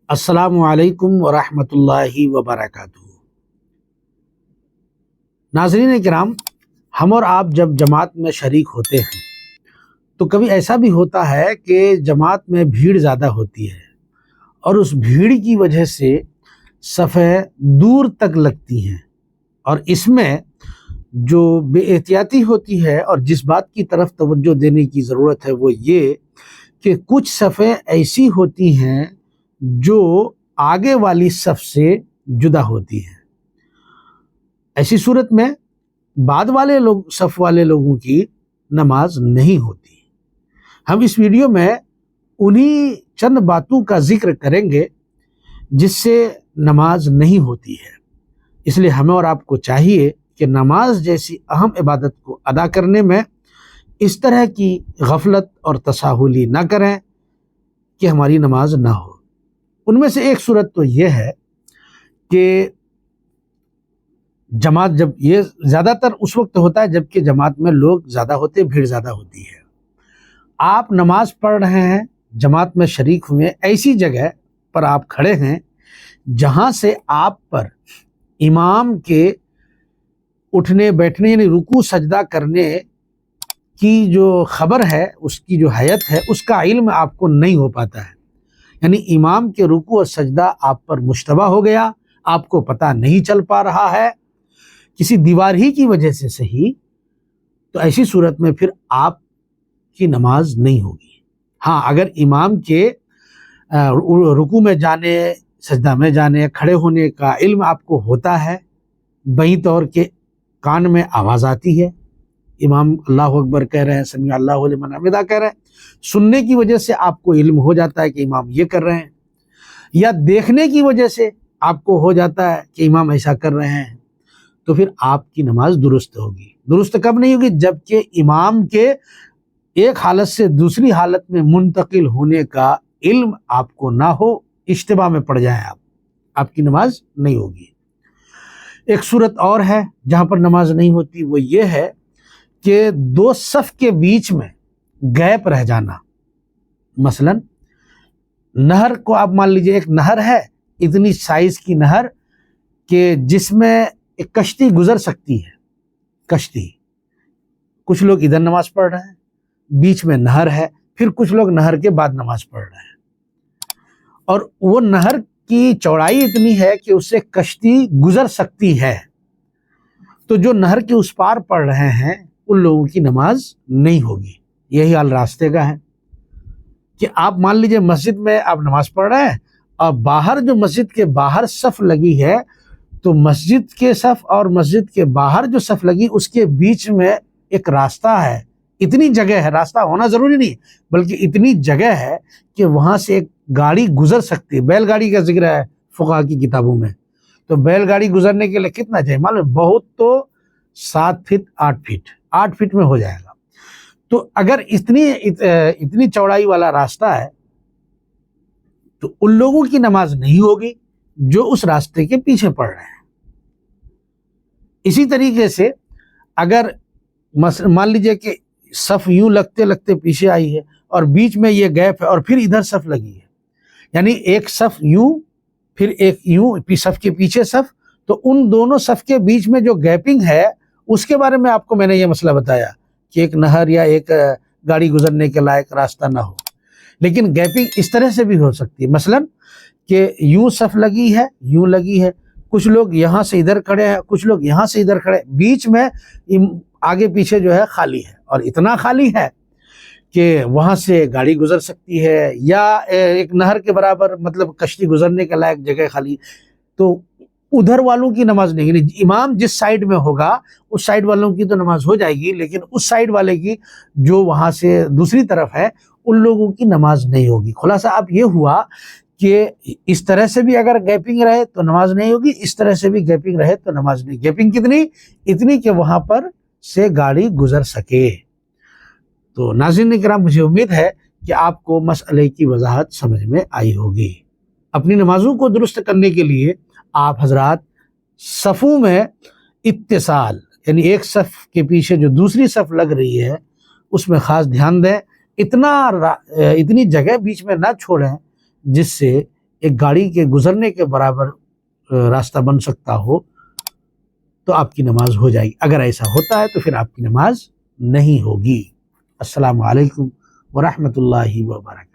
السلام علیکم ورحمۃ اللہ وبرکاتہ۔ ناظرین کرام، ہم اور آپ جب جماعت میں شریک ہوتے ہیں تو کبھی ایسا بھی ہوتا ہے کہ جماعت میں بھیڑ زیادہ ہوتی ہے اور اس بھیڑ کی وجہ سے صفیں دور تک لگتی ہیں، اور اس میں جو بے احتیاطی ہوتی ہے اور جس بات کی طرف توجہ دینے کی ضرورت ہے وہ یہ کہ کچھ صفیں ایسی ہوتی ہیں جو آگے والی صف سے جدا ہوتی ہیں۔ ایسی صورت میں بعد والے لوگ صف والے لوگوں کی نماز نہیں ہوتی۔ ہم اس ویڈیو میں انہی چند باتوں کا ذکر کریں گے جس سے نماز نہیں ہوتی ہے۔ اس لیے ہمیں اور آپ کو چاہیے کہ نماز جیسی اہم عبادت کو ادا کرنے میں اس طرح کی غفلت اور تساہلی نہ کریں کہ ہماری نماز نہ ہو۔ ان میں سے ایک صورت تو یہ ہے کہ جماعت جب یہ زیادہ تر اس وقت ہوتا ہے جب کہ جماعت میں لوگ زیادہ ہوتے، بھیڑ زیادہ ہوتی ہے۔ آپ نماز پڑھ رہے ہیں، جماعت میں شریک ہوئے، ایسی جگہ پر آپ کھڑے ہیں جہاں سے آپ پر امام کے اٹھنے بیٹھنے یعنی رکوع سجدہ کرنے کی جو خبر ہے، اس کی جو حیت ہے، اس کا علم آپ کو نہیں ہو پاتا ہے۔ یعنی امام کے رکوع اور سجدہ آپ پر مشتبہ ہو گیا، آپ کو پتہ نہیں چل پا رہا ہے، کسی دیوار ہی کی وجہ سے صحیح، تو ایسی صورت میں پھر آپ کی نماز نہیں ہوگی۔ ہاں، اگر امام کے رکوع میں جانے، سجدہ میں جانے، کھڑے ہونے کا علم آپ کو ہوتا ہے، بہی طور کے کان میں آواز آتی ہے، امام اللہ اکبر کہہ رہے ہیں، سمیع اللہ لمن حمدہ کہہ رہے ہیں، سننے کی وجہ سے آپ کو علم ہو جاتا ہے کہ امام یہ کر رہے ہیں، یا دیکھنے کی وجہ سے آپ کو ہو جاتا ہے کہ امام ایسا کر رہے ہیں، تو پھر آپ کی نماز درست ہوگی۔ درست کب نہیں ہوگی؟ جب کہ امام کے ایک حالت سے دوسری حالت میں منتقل ہونے کا علم آپ کو نہ ہو، اشتباہ میں پڑ جائیں آپ کی نماز نہیں ہوگی۔ ایک صورت اور ہے جہاں پر نماز نہیں ہوتی، وہ یہ ہے کہ دو صف کے بیچ میں گیپ رہ جانا۔ مثلا نہر کو آپ مان لیجئے، ایک نہر ہے، اتنی سائز کی نہر کہ جس میں ایک کشتی گزر سکتی ہے، کشتی، کچھ لوگ ادھر نماز پڑھ رہے ہیں، بیچ میں نہر ہے، پھر کچھ لوگ نہر کے بعد نماز پڑھ رہے ہیں، اور وہ نہر کی چوڑائی اتنی ہے کہ اس سے کشتی گزر سکتی ہے، تو جو نہر کے اس پار پڑھ رہے ہیں ان لوگوں کی نماز نہیں ہوگی۔ یہی حال راستے کا ہے کہ آپ مان لیجئے مسجد میں آپ نماز پڑھ رہے ہیں، اور باہر جو مسجد کے باہر صف لگی ہے، تو مسجد کے صف اور مسجد کے باہر جو صف لگی اس کے بیچ میں ایک راستہ ہے، اتنی جگہ ہے، راستہ ہونا ضروری نہیں بلکہ اتنی جگہ ہے کہ وہاں سے ایک گاڑی گزر سکتی ہے۔ بیل گاڑی کا ذکر ہے فقہا کی کتابوں میں، تو بیل گاڑی گزرنے کے لیے کتنا چاہیے معلوم؟ بہت تو 7 فٹ 8 فٹ میں ہو جائے گا۔ تو اگر اتنی چوڑائی والا راستہ ہے تو ان لوگوں کی نماز نہیں ہوگی جو اس راستے کے پیچھے پڑ رہے ہیں۔ اسی طریقے سے اگر مان لیجئے کہ صف یوں لگتے لگتے پیچھے آئی ہے اور بیچ میں یہ گیپ ہے اور پھر ادھر صف لگی ہے، یعنی ایک صف یوں پھر ایک یوں، صف کے پیچھے صف، تو ان دونوں صف کے بیچ میں جو گیپنگ ہے اس کے بارے میں آپ کو میں نے یہ مسئلہ بتایا کہ ایک نہر یا ایک گاڑی گزرنے کے لائق راستہ نہ ہو، لیکن گیپنگ اس طرح سے بھی ہو سکتی ہے، مثلا کہ یوں صف لگی ہے، یوں لگی ہے، کچھ لوگ یہاں سے ادھر کھڑے ہیں، کچھ لوگ یہاں سے ادھر کھڑے، بیچ میں آگے پیچھے جو ہے خالی ہے، اور اتنا خالی ہے کہ وہاں سے گاڑی گزر سکتی ہے، یا ایک نہر کے برابر مطلب کشتی گزرنے کے لائق جگہ خالی، تو ادھر والوں کی نماز نہیں، یعنی امام جس سائیڈ میں ہوگا اس سائیڈ والوں کی تو نماز ہو جائے گی، لیکن اس سائیڈ والے کی جو وہاں سے دوسری طرف ہے ان لوگوں کی نماز نہیں ہوگی۔ خلاصہ اب یہ ہوا کہ اس طرح سے بھی اگر گیپنگ رہے تو نماز نہیں ہوگی، اس طرح سے بھی گیپنگ رہے تو نماز نہیں۔ گیپنگ کتنی؟ اتنی کہ وہاں پر سے گاڑی گزر سکے۔ تو ناظرین کرام، مجھے امید ہے کہ آپ کو مسئلے کی وضاحت سمجھ میں آئی ہوگی۔ اپنی نمازوں کو درست کرنے کے لیے آپ حضرات صفوں میں اتصال، یعنی ایک صف کے پیچھے جو دوسری صف لگ رہی ہے اس میں خاص دھیان دیں، اتنی جگہ بیچ میں نہ چھوڑیں جس سے ایک گاڑی کے گزرنے کے برابر راستہ بن سکتا ہو تو آپ کی نماز ہو جائے گی. اگر ایسا ہوتا ہے تو پھر آپ کی نماز نہیں ہوگی. السلام علیکم ورحمۃ اللہ وبرکاتہ.